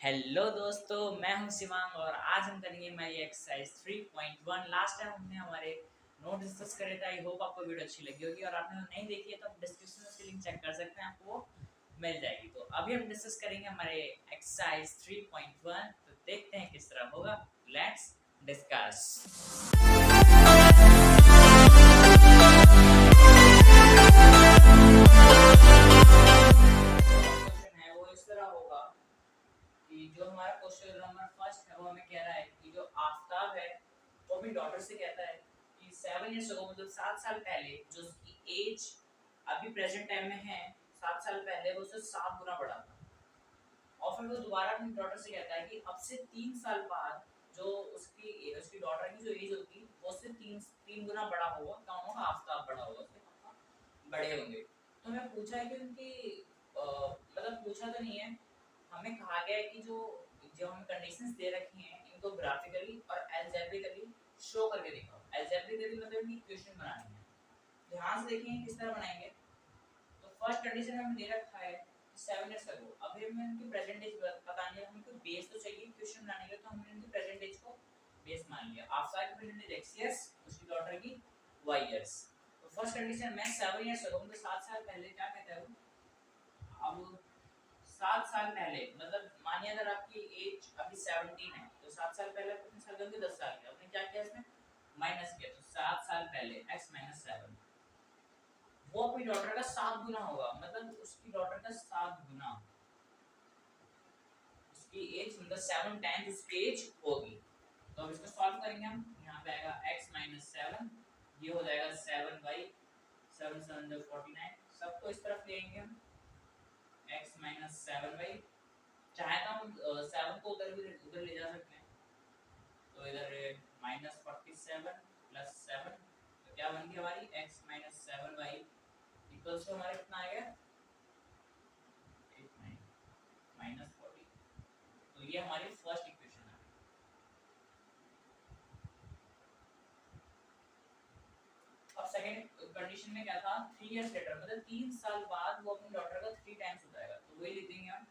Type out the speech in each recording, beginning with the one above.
Hello दोस्तों, मैं हूं शिवांग और आज हम करेंगे हमारी एक्सरसाइज 3.1। लास्ट टाइम हमने हमारे नोट डिस्कस करे थे। आई होप आपको वीडियो अच्छी लगी होगी और आपने वो नहीं देखी है तो आप डिस्क्रिप्शन में उसकी लिंक चेक कर सकते हैं, आपको वो मिल जाएगी। तो अभी हम डिस्कस करेंगे हमारे एक्सरसाइज 3.1। तो देखते हैं किस तरह होगा। Let's discuss. क्वेश्चन है वो इस तरह होगा कि जो हमारा क्वेश्चन नंबर फर्स्ट है वो हमें कह रहा है कि जो आफ्ताब है वो अपनी डॉटर से कहता है कि 7 इयर्स अगो, मतलब 7 साल पहले, जो उसकी एज अभी प्रेजेंट टाइम में है, 7 साल पहले वो उससे 7 गुना बड़ा था। और फिर वो दोबारा अपनी डॉटर से कहता है कि अब से 3 साल बाद जो उसकी उसकी डॉटर की जो एज होगी वो उससे तीन गुना बड़ा होगा। कौन होगा? आफ्ताब बड़ा होगा, उसके पापा बड़े होंगे। तो हमें पूछा है कि उनकी मतलब पूछा तो नहीं है, हमें कहा गया है कि जो जो हम कंडीशंस दे रखी हैं इनको ग्राफिकली और अलजेब्रिकली शो करके दिखाओ। अलजेब्रिकली मतलब इनकी इक्वेशन बनानी है। ध्यान से देखें किस तरह बनाएंगे। तो फर्स्ट कंडीशन हमें दे रखा है 7 इयर्स अगो। अभी हमें उनकी प्रेजेंट एज पता नहीं है, हमें कोई बेस तो चाहिए इक्वेशन बनाने के लिए, तो हमने उनकी प्रेजेंट एज को बेस मान लिया। आफ्टर की प्रेजेंट एज x इयर्स, उसकी डॉटर की y इयर्स। तो फर्स्ट कंडीशन में 7 इयर्स अगो, मतलब 7 साल पहले क्या कहता है वो। अब 7 साल पहले मतलब मानिए अगर आपकी एज अभी 17 है तो 7 साल पहले कितने साल होंगे? 10 साल के। आपने क्या किया इसमें? माइनस किया। तो 7 साल पहले x माइनस 7, वो अपनी डॉटर का 7 गुना होगा, मतलब उसकी डॉटर का 7 गुना उसकी एज, मतलब 7 टाइम्स उसकी एज होगी। तो अब इसको सॉल्व करेंगे हम। यहाँ पे आएगा x माइनस 7, ये हो जाएगा 7y, 7 7 49। सबको इस तरफ लेंगे हम, x माइनस 7y। चाहे तो हम 7 को उधर ले जा सकते हैं। तो इधर -47 प्लस 7, तो क्या बन गई हमारी x minus 7y equals to हमारा कितना आएगा? 8 माइनस 40। तो ये हमारी फर्स्ट इक्वेशन है। अब सेकंड कंडीशन में क्या था? 3 इयर्स लेटर, मतलब 3 साल बाद वो अपनी डॉटर का 3 टाइम्स हो जाएगा। तो वही लिख देंगे हम,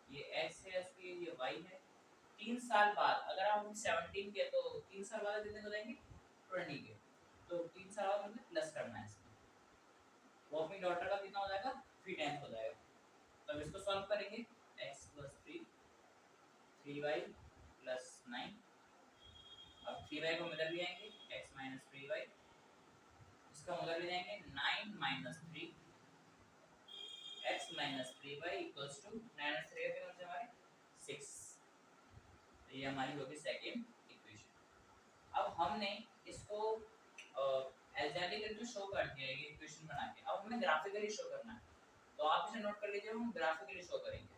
ये x है, इसकी ये y है। 3 साल बाद अगर हम 17 के, तो 3 साल बाद कितने हो जाएंगे? 20 के। तो 3 साल बाद मतलब प्लस करना है इसमें, वो अपनी डॉटर का कितना हो जाएगा? 3 टाइम्स हो जाएगा। तो अब इसको सॉल्व करेंगे। x + 3, 3y + 9। अब 3y को इधर ले आएंगे, x - 3y, इसका उधर ले जाएंगे 9 - 3, x - 3y = 9 - 3 कितने होते हमारे? 6। तो ये हमारी होगी सेकंड इक्वेशन। अब हमने इसको अलजेब्रिकली शो कर दिया, ये इक्वेशन बना के। अब हमें ग्राफिकली शो करना है। तो आप इसे नोट कर लीजिए, हम ग्राफिकली शो करेंगे।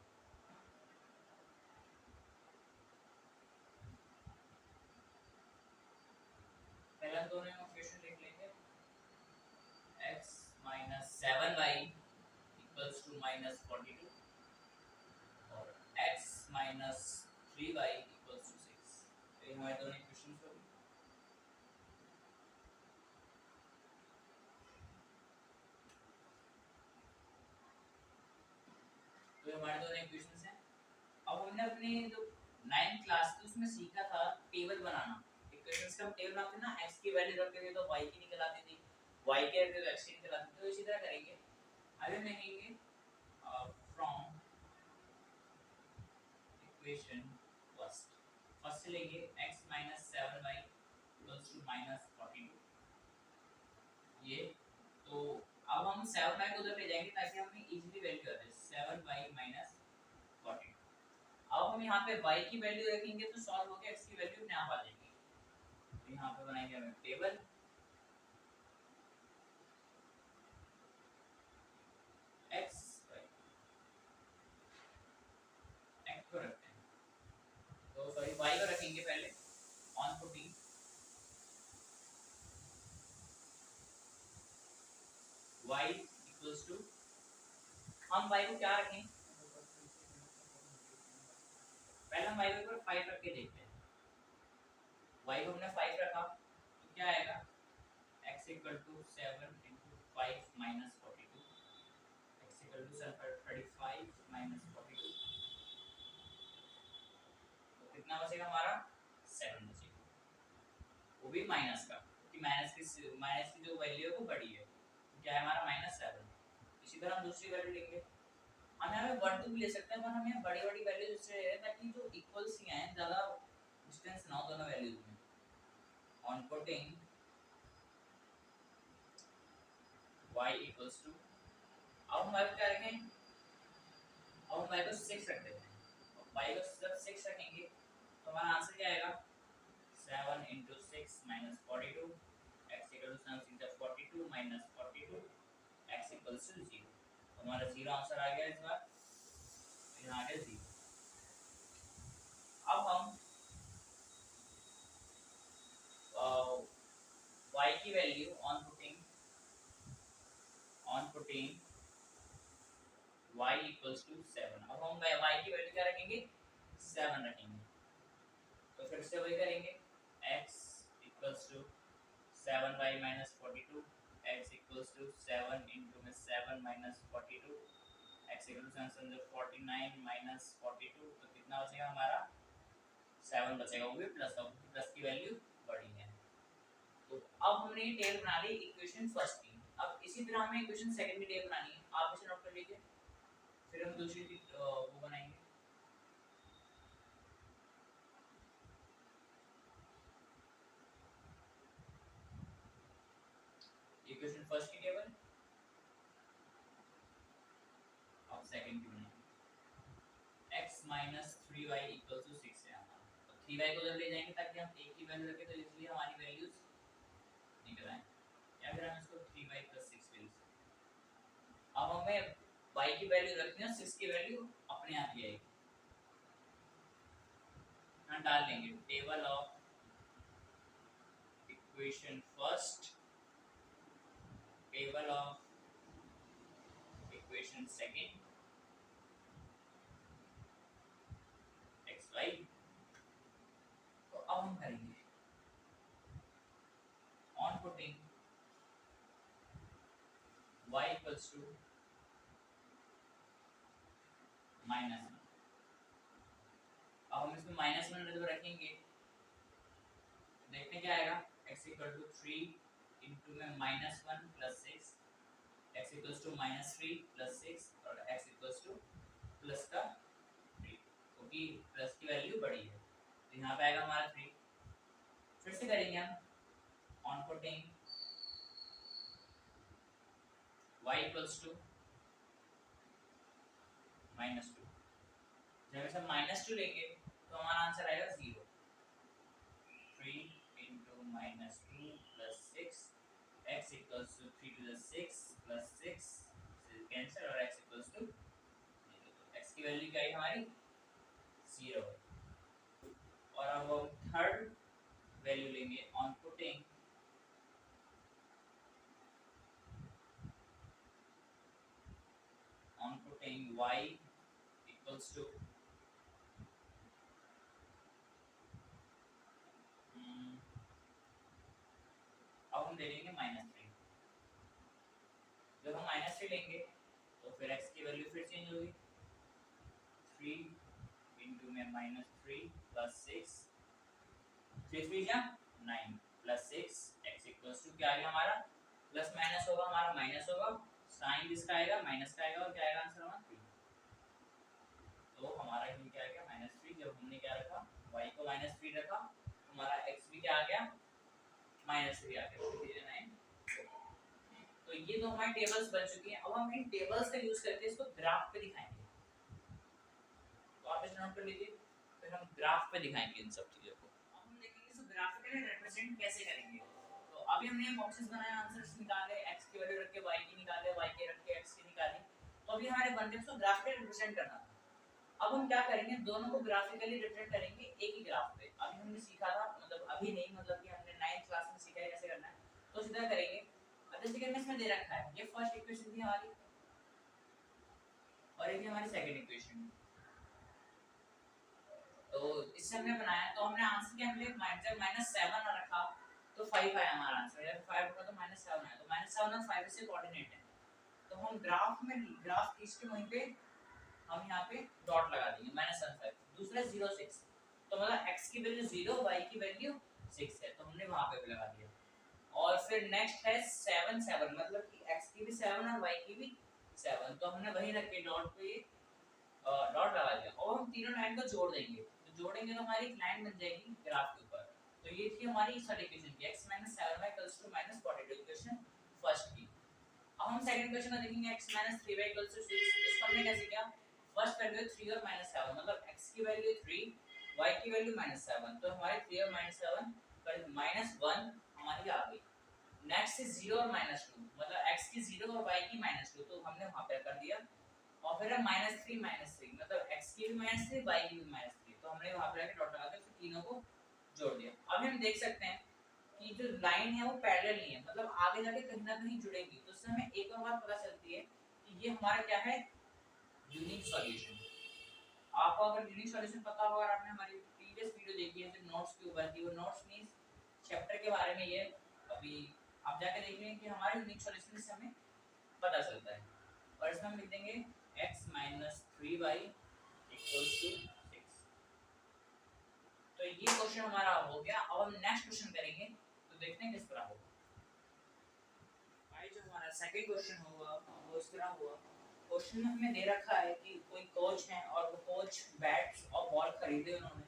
पहला दोनों इक्वेशन लिख लेंगे। x - 7y = -42 और x - 3y = 6। तो ये हमारे दोनों इक्वेशंस हो गए। तो ये हमारे दोनों इक्वेशंस हैं। अब हमने अपने जो 9th क्लास थी उसमें सीखा था टेबल बनाना। इक्वेशंस का हम टेबल बनाते हैं ना, x की वैल्यू रखते थे तो y की निकल आती थी, y के रखते तो x की निकल आती थी। तो इसी तरह करेंगे। अभी हम लिखेंगे फ्रॉम इक्वेशन फर्स्ट से लेंगे x - 7y = -42। ये तो अब हम 7y को उधर ले जाएंगे ताकि हमें इजीली वैल्यू आ जाए। 7y - 42। अब हम यहाँ पे y की वैल्यू रखेंगे तो सॉल्व होके x की वैल्यू अपने आप आ जाएगी। तो यहाँ पे बनाएंगे हम टेबल। x x को रखते हैं, तो सॉरी y को रखेंगे पहले ऑन 14। y इक्वल्स टू, हम y को क्या रखें? पहले हम y को 5 रख के देखते हैं। y को हमने 5 रखा तो क्या आएगा? x = 7 * 5 - 42, x = 35 - 42। कितना बचेगा हमारा 7 बचेगा, वो भी माइनस का, क्योंकि माइनस की जो वैल्यू है वो बड़ी है, तो क्या है हमारा -7। इसी तरह हम दूसरी वैल्यू लेंगे, हम यहाँ पे 1 2 भी ले सकते हैं, पर हम यहाँ बड़ी बड़ी वैल्यू इससे ले रहे हैं ताकि जो इक्वल्स ही आए, ज़्यादा डिस्टेंस ना हो दोनों वैल्यूज में। On putting y equals to, अब हम y क्या रखें, अब हम y को 6 रख देते हैं, और y को जब 6 रखेंगे तो हमारा आंसर क्या आएगा, 7 × 6 - 42, x = 7 × 42 - 42, x = 0। हमारा 0 आंसर आ गया इस बार, यहाँ आ गया 0। अब हम y की value on putting y equals to 7, अब हम y की वैल्यू क्या रखेंगे, 7 रखेंगे, तो फिर से वही करेंगे, x equals to 7y - 42, x equals to 7 × 7 - 42, x = 49 - 42, तो कितना बचेगा हमारा 7 बचेगा, वो भी प्लस का, प्लस की वैल्यू बड़ी है। तो अब हमने ये टेबल बना ली इक्वेशन फर्स्ट की, अब इसी तरह हमें इक्वेशन सेकंड की टेबल बनानी है, आप इसे नोट कर लीजिए, फिर हम दूसरी वो बनाएंगे। इक्वेशन फर्स्ट की टेबल, अब सेकंड की बनाएंगे, x - 3y = 6 है हमारा, तो 3y को उधर ले जाएंगे ताकि हम एक ही वैल्यू रखें, तो इसलिए हमारी वैल्यूज निकल आए, या फिर हम इसको 3y + 6 ले सकते हैं। अब हमें y की वैल्यू रखनी है, 6 की वैल्यू अपने आप ही आएगी, हम डाल लेंगे table of equation first, table of equation second, xy। तो अब हम करेंगे on putting y equals to -1, अब हम इसमें -1 जब रखेंगे देखते क्या आएगा, x = 3 × में -1 + 6, x = -3 + 6, और x = प्लस का 3, क्योंकि प्लस की वैल्यू बड़ी है, तो यहाँ पे आएगा हमारा 3। फिर से करेंगे हम on putting y equals to -2, जब इसे -2 लेंगे तो हमारा आंसर आएगा 0। 3 × -2 + 6, x = 3 to the 6 + 6 कैंसिल, और x = x की वैल्यू क्या है हमारी 0। और अब हम थर्ड वैल्यू लेंगे on putting y equals to अब हम ले लेंगे -3, जब हम -3 लेंगे तो फिर x की वैल्यू फिर चेंज होगी, 3 × में -3 + 6, 6 3 जा 9 + 6, x = क्या आ गया हमारा, प्लस माइनस होगा हमारा माइनस होगा, साइन किसका आएगा माइनस का आएगा, और क्या आएगा आंसर हमारा 3। तो हमारा ये क्या आ गया -3, जब हमने क्या रखा y को -3 रखा, हमारा x भी क्या आ गया -3 आ गया, 3 9। तो ये तो हमारी टेबल्स बन चुकी हैं, अब हम इन टेबल्स का यूज करके इसको ग्राफ पे दिखाएंगे, तो आप इसे नोट कर लीजिए, फिर हम ग्राफ पे दिखाएंगे इन सब चीजों को। अब हम देखेंगे इसको ग्राफिकली रिप्रेजेंट कैसे करेंगे। तो अभी हमने बॉक्सेस बनाए, आंसर्स निकाले, x की वैल्यू रख के y की निकाले, y के रख के x की निकाली, तो अभी हमारे बन गए, इसको ग्राफिकली रिप्रेजेंट करना था। अब हम क्या करेंगे, दोनों को ग्राफिकली रिप्रेजेंट करेंगे एक ही ग्राफ पे। अभी हमने सीखा था, मतलब अभी नहीं, मतलब कि हमने 9th क्लास में सीखा है कैसे करना है, तो सीधा करेंगे। अब जैसे कि हमने इसमें दे रखा है, ये फर्स्ट इक्वेशन थी हमारी, और ये हमारी सेकंड इक्वेशन। तो इससे हमने बनाया, तो हमने आंसर क्या मिले, जब -7 रखा तो 5 आया हमारा आंसर, जब 5 रखा तो -7 आया, तो -7 और 5 से कोऑर्डिनेट है, तो हम ग्राफ में ग्राफ खींच के वहीं पे हम यहाँ पे डॉट लगा देंगे, -1 5। दूसरा 0 6, तो मतलब x की वैल्यू 0, y की वैल्यू 6 है, तो हमने वहां पे भी लगा दिया। और फिर नेक्स्ट है 7 7, मतलब कि x की भी 7 और y की भी 7, तो हमने वही रख के डॉट पे डॉट लगा दिया और हम तीनों लाइन को जोड़ देंगे। तो जोड़ेंगे तो हमारी एक लाइन बन जाएगी ग्राफ के ऊपर। तो ये थी हमारी इस इक्वेशन की x 7y -42 इक्वेशन फर्स्ट की। अब हम सेकंड क्वेश्चन में देखेंगे x 3y 6। इसको हमने कैसे किया, फर्स्ट वैल्यू 3 और -7, मतलब x की वैल्यू 3, y की वैल्यू -7, तो हमारे 3 और -7 पर -1 हमारी आ गई। नेक्स्ट इज 0 और -2, मतलब x की 0 और y की -2, तो हमने वहां पे कर दिया। और फिर है -3 -3, मतलब x की भी -3, y की भी -3, तो हमने वहां पे आके डॉट लगा दिया, फिर तीनों को जोड़ दिया। अब हम देख सकते हैं कि जो लाइन है वो पैरेलल नहीं है, मतलब आगे जाके कहीं ना कहीं जुड़ेगी। तो इससे हमें एक और बात पता चलती है कि ये हमारा क्या है, यूनिक सॉल्यूशन। आपको अगर यूनिक सॉल्यूशन पता होगा, अगर आपने हमारी प्रीवियस वीडियो देखी है जो नोट्स के ऊपर थी, वो नोट्स मींस चैप्टर के बारे में ये अभी आप जाके देख लेंगे कि हमारे यूनिक सॉल्यूशन से हमें पता चलता है। और इसमें हम लिख देंगे x 3y = 6। तो ये क्वेश्चन हमारा हो गया। अब हम नेक्स्ट क्वेश्चन करेंगे, तो देखते हैं किस तरह होगा। भाई जो हमारा सेकंड क्वेश्चन होगा वो इस तरह हुआ। क्वेश्चन में हमें दे रखा है कि कोई कोच है और वो कोच बैट्स और बॉल खरीदे, उन्होंने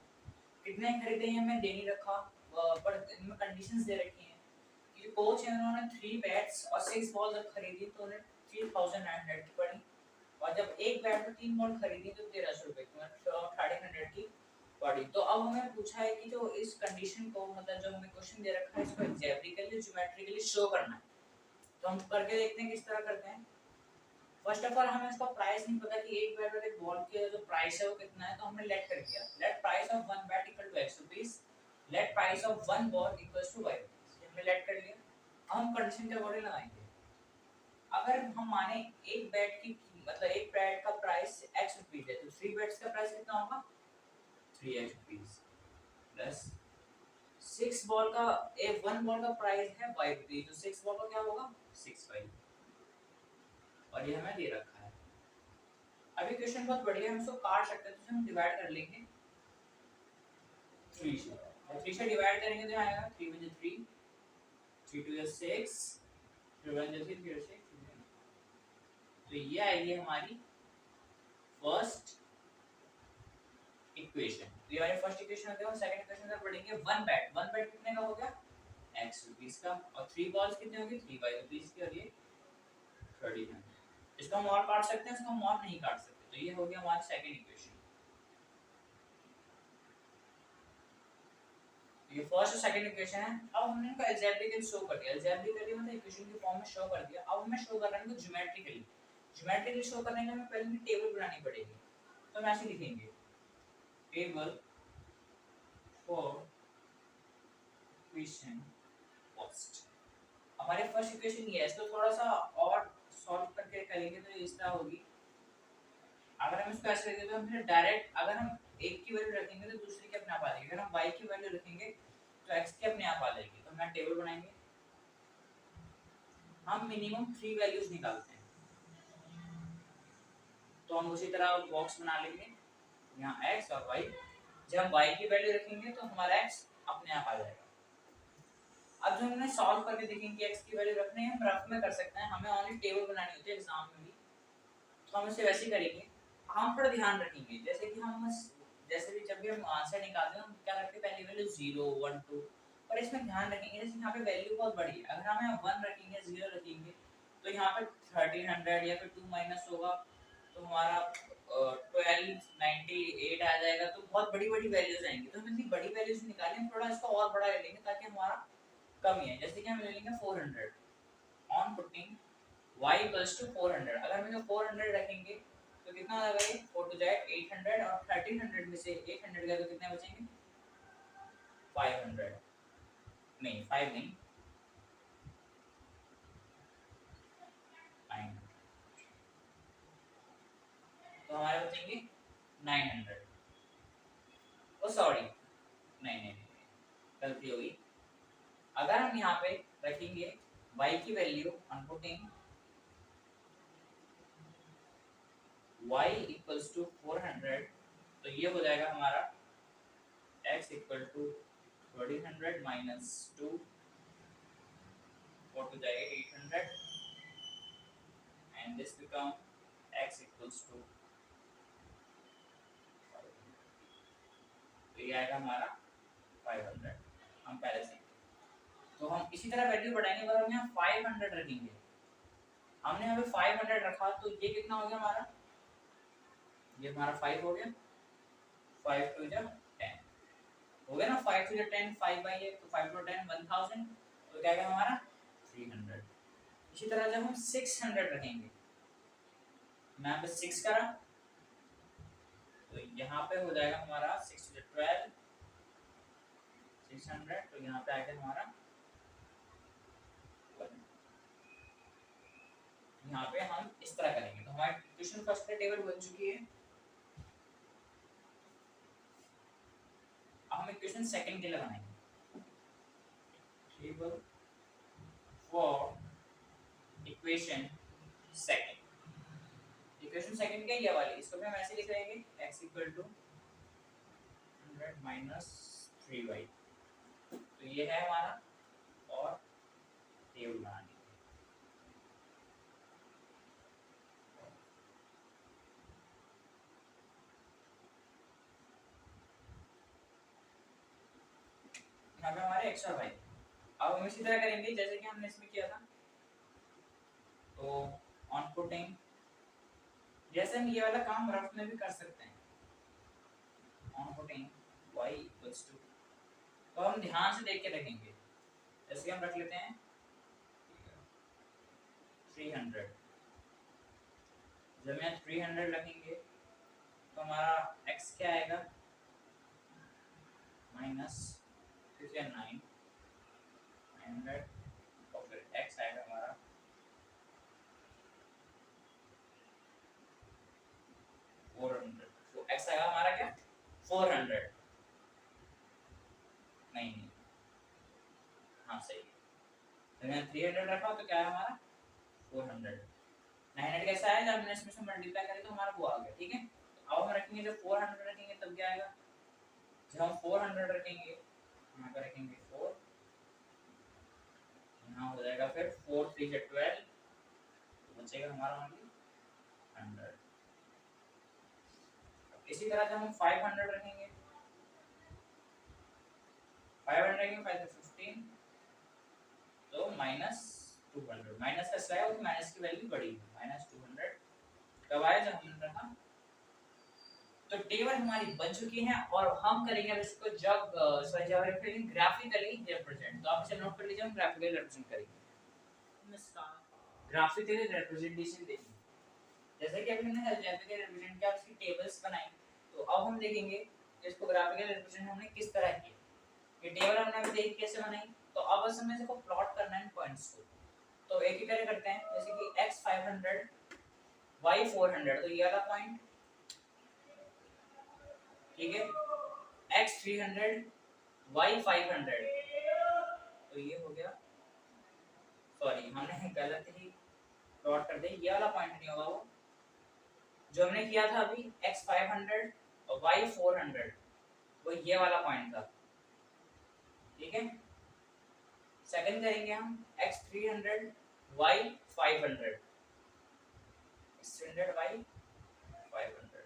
कितने खरीदे हैं हमें दे नहीं रखा, पर इनमें कंडीशंस दे रखी हैं कि जो कोच है उन्होंने 3 बैट्स और 6 बॉल जब खरीदी तो उन्हें 3900 की पड़ी, और जब एक बैट और 3 बॉल खरीदी तो 1300 रुपए की, मतलब 1300 की पड़ी। तो अब हमें पूछा है कि जो इस कंडीशन को, मतलब जो हमें क्वेश्चन दे रखा है, इसको एग्जैक्टली ज्योमेट्रिकली शो करना है। तो हम करके देखते हैं किस तरह करते हैं। फर्स्ट ऑफ ऑल हमें इसका प्राइस नहीं पता कि एक बैट और एक बॉल के जो प्राइस है वो कितना है, तो हमने लेट कर दिया, let price of one bat equal to x rupees, let price of one ball equals to y rupees, हमने लेट कर लिया। हम कंडीशन के अकॉर्डिंग लगाएंगे। अगर हम माने एक बैट की, मतलब एक बैट का प्राइस x रुपीस है, तो 3 बैट्स का प्राइस कितना होगा, 3x रुपीस, प्लस 6 बॉल का, एक वन बॉल का प्राइस है y रुपीस, तो 6 बॉल का क्या होगा 6y, और ये हमें दे रखा है। अभी क्वेश्चन बहुत बढ़िया है, हम इसको काट सकते हैं, तो हम डिवाइड कर लेंगे 3 से, और 3 से डिवाइड करेंगे तो आएगा 3 * 3, 3 * 6, 3 * 3, 3 * 6, तो ये आएगी हमारी फर्स्ट इक्वेशन। तो ये हमारी फर्स्ट इक्वेशन होती है। और सेकंड इक्वेशन में पढ़ेंगे वन बैट कितने का हो गया x रुपीस का, और 3 बॉल्स कितने होंगे 3y रुपीस की, और ये 30 है। इसको हम और काट सकते हैं, इसको हम और नहीं काट सकते, तो ये हो गया हमारी सेकंड इक्वेशन। ये फर्स्ट और सेकंड इक्वेशन है। अब हमने इनको अलजेब्रिकली शो कर दिया, अलजेब्रिकली मतलब इक्वेशन की फॉर्म में शो कर दिया। अब हमें शो करना है इनको ज्योमेट्रिकली, ज्योमेट्रिकली शो करने के लिए हमें पहले टेबल बनानी पड़ेगी। तो हम ऐसे लिखेंगे, टेबल फॉर इक्वेशन फर्स्ट। हमारे फर्स्ट इक्वेशन ये है, इसको थोड़ा सा और सॉल्व करके करेंगे तो इस तरह होगी। अगर हम इसको ऐसे रखेंगे तो हम फिर डायरेक्ट, अगर हम एक की वैल्यू रखेंगे तो दूसरे की अपने आप आ जाएगी, अगर हम y की वैल्यू रखेंगे तो x की अपने आप आ जाएगी। तो हम टेबल बनाएंगे, हम मिनिमम 3 वैल्यूज निकालते हैं, तो हम उसी तरह बॉक्स बना लेंगे यहाँ x और y। जब हम y की वैल्यू रखेंगे तो हमारा x अपने आप आ जाएगा। अब जो हमने सॉल्व करके देखेंगे x की वैल्यू रखने हैं, हम रफ में कर सकते हैं, हमें ओनली टेबल बनानी होती है एग्जाम में भी, तो हम इसे वैसे ही करेंगे। हम थोड़ा ध्यान रखेंगे, जैसे कि हम जैसे भी जब भी हम आंसर निकालते हैं हम क्या करते हैं, पहली वैल्यू 0 1 2, पर इसमें ध्यान रखेंगे जैसे यहाँ पे वैल्यू बहुत बड़ी है, अगर हम यहाँ 1 रखेंगे 0 रखेंगे तो यहाँ पे 1300 या फिर 2 माइनस होगा तो हमारा 1298 आ जाएगा, तो बहुत बड़ी बड़ी वैल्यूज आएंगी। तो हम इतनी बड़ी वैल्यूज निकालें, थोड़ा इसको और बड़ा ले लेंगे ताकि हमारा कम ही है। जैसे कि हम ले लेंगे 400 ऑन पुटिंग y = 400, अगर हम इसको 400 रखेंगे तो कितना आ जाएगा, ये 4 to जाए 800, और 1300 में से 800 गए तो कितने बचेंगे 500, नहीं 5 नहीं 900, तो हमारे बचेंगे 900। ओ सॉरी, नहीं नहीं गलती होगी। अगर हम यहाँ पे रखेंगे y की वैल्यू ऑन पुटिंग y = 400, तो ये हो जाएगा हमारा x equal to 1300 minus 2, 4 to the 8, 800, and this become x equals to, तो ये आएगा हमारा 500। हम पहले से तो हम इसी तरह वैल्यू बढ़ाएंगे, पर हम यहाँ 500 रखेंगे। हमने यहाँ पे 500 रखा तो ये कितना हो गया हमारा, ये हमारा 5 हो गया, 5 टू जा 10 हो गया ना, 5 टू जा 10, 5 बाई 8, तो 5 टू 10 1000, तो क्या आएगा हमारा 300। इसी तरह जब हम 600 रखेंगे, मैं यहाँ पे 6 करा तो यहाँ पे हो जाएगा हमारा 6 टू 12 600, तो यहाँ पे आएगा हमारा 1। यहाँ पे हम इस तरह करेंगे, तो हमारी इक्वेशन फर्स्ट का टेबल बन चुकी है। अब हम इक्वेशन सेकंड के लिए बनाएंगे, table for equation second. Equation second क्या, ये वाली, इसको भी हम ऐसे लिख लेंगे x equal to 100 minus 3y, तो ये है हमारा, और टेबल बनानी है। यहाँ पे हमारे x और y, अब हम इसी तरह करेंगे जैसे कि हमने इसमें किया था। तो ऑन पुटिंग, जैसे हम ये वाला काम रफ में भी कर सकते हैं, on putting y equals to, तो हम ध्यान से देख के रखेंगे। जैसे हम रख लेते हैं 300, जब मैं 300 रखेंगे तो हमारा x क्या आएगा, माइनस 900, और फिर x आएगा हमारा 400, तो x आएगा हमारा क्या 400, नहीं हाँ सही है, तो मैंने 300 रखा तो क्या है हमारा 400। 900 कैसा है, जब हमने इसमें से मल्टीप्लाई करें तो हमारा वो आ गया, ठीक है। अब हम रखेंगे, जब 400 रखेंगे तब क्या आएगा, जब हम 400 रखेंगे यहाँ पर रखेंगे 4, यहाँ हो जाएगा फिर 4 3 से 12, तो बचेगा हमारा ओनली 100। इसी तरह जब हम 500 रखेंगे, 500 रखेंगे 5 से 15, तो माइनस 200, माइनस का स्लाइड और माइनस की वैल्यू बढ़ी, माइनस 200 कब आया, जब हमने रखा। तो टेबल हमारी बन चुकी है, और हम करेंगे अब इसको जब ग्राफिकली रिप्रेजेंट, तो आप इसे नोट कर लीजिए, हम ग्राफिकली रिप्रेजेंट करेंगे। ग्राफिकली रिप्रेजेंटेशन देखिए, जैसे कि अभी हमने ग्राफिकली रिप्रेजेंट किया, उसकी टेबल्स बनाई, तो अब हम देखेंगे इसको ग्राफिकली रिप्रेजेंट हमने किस तरह किया। ये टेबल हमने अभी देखी कैसे बनाई, तो अब बस हमें इसको प्लॉट करना है पॉइंट्स को। तो एक ही तरह करते हैं, जैसे कि x 500 y 400, तो ये वाला पॉइंट, ठीक है, x 300 y 500, तो ये हो गया, सॉरी हमने गलत ही प्लॉट कर दिया, ये वाला पॉइंट नहीं होगा वो जो हमने किया था अभी, x 500 और y 400, वो ये वाला पॉइंट था, ठीक है। सेकंड करेंगे हम x 300 y 500, x 300 y 500,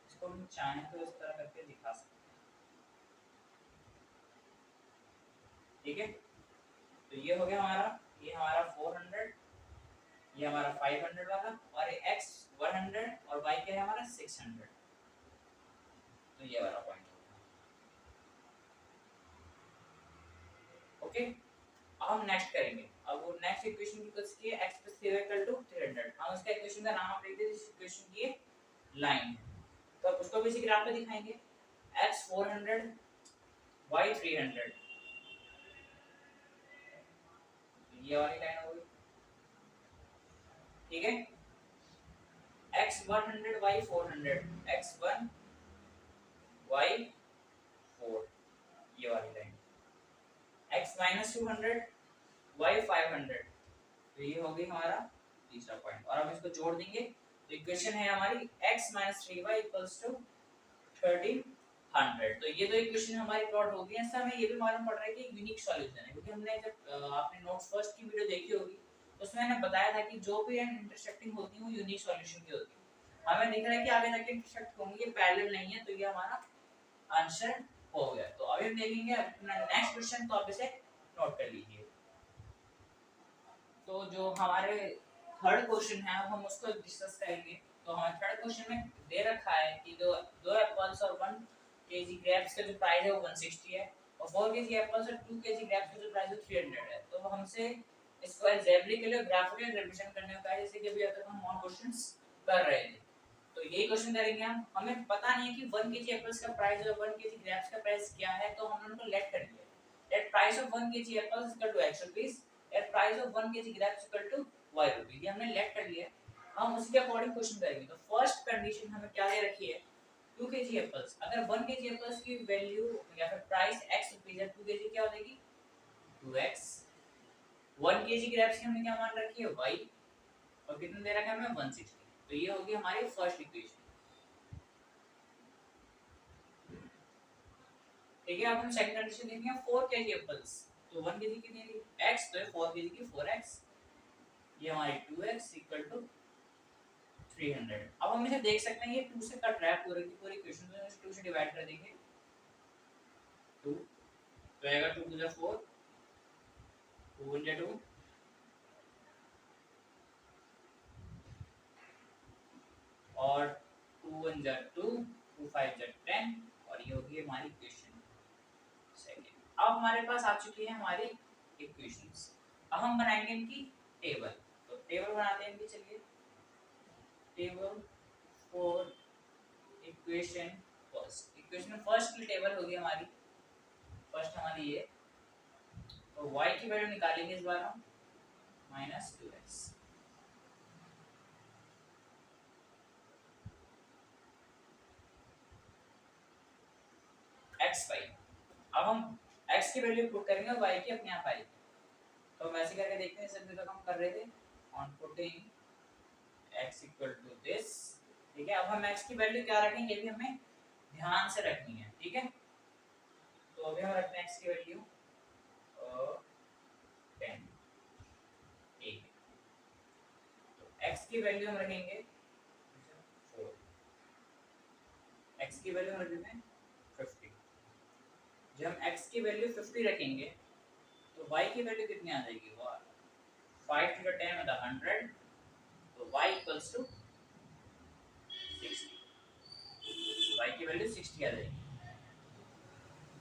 इसको हम चाहें तो इस तरह करके दिखा सकते हैं, ठीक है। तो ये हो गया हमारा, ये हमारा 400, ये हमारा 500 वाला, और ये x 100 और y क्या है हमारा 600, तो ये वाला पॉइंट हो गया, ओके। अब हम नेक्स्ट करेंगे, अब वो नेक्स्ट इक्वेशन की कुछ की है x + 3y = 300, हम उसका इक्वेशन का नाम आप लिख दीजिए, इस इक्वेशन की लाइन है, तो अब उसको भी इसी ग्राफ पे दिखाएंगे, x 400 y 300, ये वाली लाइन हो गई, ठीक है। x 100 y 400, x 1 y 4, ये वाली लाइन, x - 200 y 500, तो ये हो गई हमारा तीसरा पॉइंट, और अब इसको जोड़ देंगे, तो इक्वेशन है हमारी x - 3y = 13 100। तो ये तो इक्वेशन हमारी प्लॉट हो गई है। इससे हमें ये भी मालूम पड़ रहा है कि यूनिक सॉल्यूशन है, क्योंकि हमने जब आपने नोट्स फर्स्ट की वीडियो देखी होगी उसमें मैंने बताया था कि जो भी इंटरसेक्टिंग होती है वो यूनिक सॉल्यूशन की होती है। हमें दिख रहा है कि आगे जाके इंटरसेक्ट होंगी, ये पैरेलल नहीं है, तो ये हमारा आंसर हो गया। तो अभी हम देखेंगे अपना नेक्स्ट क्वेश्चन, तो आप इसे नोट कर लीजिए। तो जो हमारे थर्ड क्वेश्चन है अब हम उसको डिस्कस करेंगे। तो हमारे थर्ड क्वेश्चन में दे रखा है कि दो एप्पल्स और 1 केजी ग्रेप्स का जो प्राइस है वो 160 है, और 4 केजी एप्पल्स और 2 केजी ग्रेप्स का जो प्राइस है 300 है। तो हमसे इसको एग्जैक्टली के लिए ग्राफिकल रिप्रेजेंट करने का है, जैसे कि अभी तक हम और क्वेश्चंस कर रहे थे। तो ये क्वेश्चन करेंगे हम। हमें पता नहीं है कि 1 केजी एप्पल्स का प्राइस और 1 केजी ग्रेप्स का प्राइस क्या है, तो हमने उनको लेट कर दिया। Let price of 1 KG apples equal to x rupees, let price of 1 KG grapes equal to y rupees. ये हमने लेट कर लिया। हम उसके अकॉर्डिंग क्वेश्चन करेंगे। तो फर्स्ट कंडीशन हमें क्या दे रखी है, 2 केजी एप्पल्स। अगर 1 केजी एप्पल्स की वैल्यू या फिर प्राइस x रुपीस है, 2 केजी क्या हो जाएगी 2x। 1 केजी ग्रेप्स की हमने क्या मान रखी है y, और कितना दे रखा है हमें 160। तो ये होगी हमारी फर्स्ट इक्वेशन। ठीक है, अब हम सेकंड कंडीशन देखेंगे 4 केजी एप्पल्स। तो 1 केजी कितनी थी x, तो 4 केजी की 4x, ये हमारी 2x इक्वल टू 300। अब हम इसे देख सकते हैं ये 2 से कट रहा है, पूरी की पूरी इक्वेशन को इसे 2 से डिवाइड कर देंगे। 2 तो आएगा 2 टू द 4, 2 इन 2, और 2 इन 2, 2 5 10, और ये होगी हमारी इक्वेशन सेकंड। अब हमारे पास आ चुकी है हमारी इक्वेशंस। अब हम बनाएंगे इनकी टेबल। तो टेबल बनाते हैं इनकी, चलिए। Table for equation first. Equation first की टेबल होगी हमारी, फर्स्ट हमारी ये। तो y की वैल्यू निकालेंगे इस बार हम -2x, x y। अब हम x की वैल्यू पुट करेंगे और y की अपने आप आएगी। तो हम ऐसे करके देखते हैं, जैसे तक हम कर रहे थे, on putting x equal to this. ठीक है, अब हम x की वैल्यू क्या रखेंगे, ये भी हमें ध्यान से रखनी है। ठीक है, तो अभी हम रखते हैं x की वैल्यू 10। ठीक है, तो x की वैल्यू हम रखेंगे 4, x की वैल्यू हम रख देते हैं 50। जब हम x की वैल्यू 50 रखेंगे तो y की वैल्यू कितनी आ जाएगी, 5 to the 10 मतलब 100। तो y इक्वल्स टू 60, y की वैल्यू 60 आ जाएगी।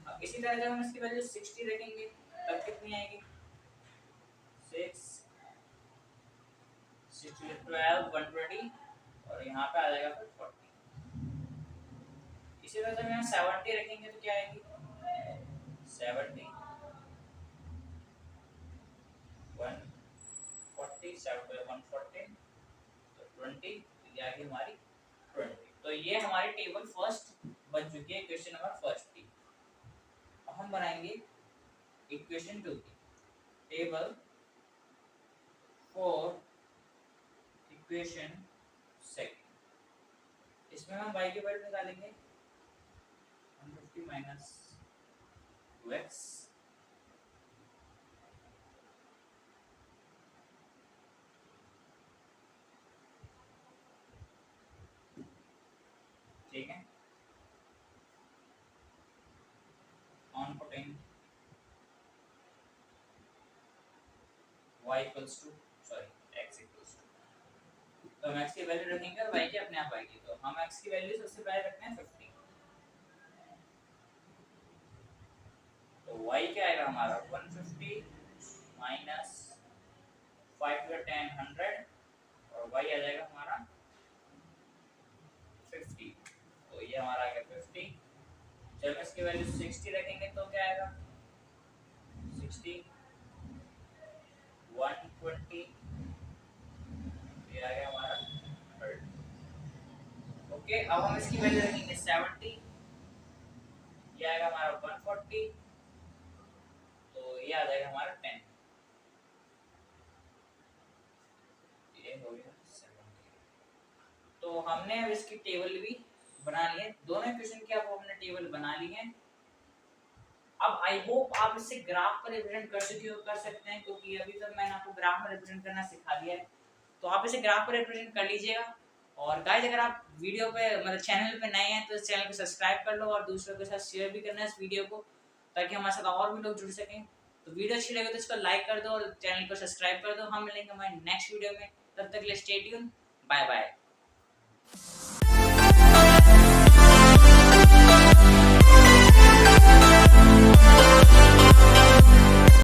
अब इसी तरह जब हम इसकी वैल्यू 60 रखेंगे तब कितनी आएगी, 6 6 12 120, और यहाँ पे आ जाएगा फिर 40। इसी तरह जब यहाँ 70 रखेंगे तो क्या आएगी, 70 140 7 114, तो 20, ये आ गई हमारी 20। तो ये हमारी टेबल फर्स्ट बन चुकी है, इक्वेशन नंबर फर्स्ट की। अब हम बनाएंगे इक्वेशन 2 की टेबल फॉर इक्वेशन सेकंड। इसमें हम y की वैल्यू निकालेंगे 150 माइनस 2x, ठीक है, on putting y equals to x equals to, तो हम x की वैल्यू रखेंगे और y की अपने आप आएगी। तो हम x की वैल्यू सबसे पहले रखते हैं 50, तो y क्या आएगा हमारा 150 माइनस 5 to the 10 100, और y आ जाएगा हमारा 50। तो ये हमारा आ गया 50। जब इसकी वैल्यू 60 रखेंगे तो क्या आएगा, 60 120, ये आ गया हमारा 30। ओके, अब हम इसकी वैल्यू रखेंगे 70, ये आएगा हमारा 140, तो ये आ जाएगा हमारा 10। ये हो गया 70। तो हमने अब इसकी टेबल भी बना ली है। दोनों इक्वेशन की अब हमने टेबल बना ली है। अब आई होप आप इसे ग्राफ पर रिप्रेजेंट कर सकते हैं, क्योंकि अभी तक मैंने आपको ग्राफ में रिप्रेजेंट करना सिखा दिया है। तो आप इसे ग्राफ पर रिप्रेजेंट कर लीजिएगा। और गाइस अगर आप वीडियो पे मतलब चैनल पे नए हैं तो इस चैनल को सब्सक्राइब कर लो और दूसरों के साथ शेयर भी करना है इस वीडियो को, ताकि हमारे साथ और भी लोग जुड़ सकें। तो वीडियो अच्छी लगे तो इसको लाइक कर दो और चैनल को सब्सक्राइब कर दो। हम मिलेंगे हमारे नेक्स्ट वीडियो में, तब तक के लिए स्टे ट्यून, बाय बाय।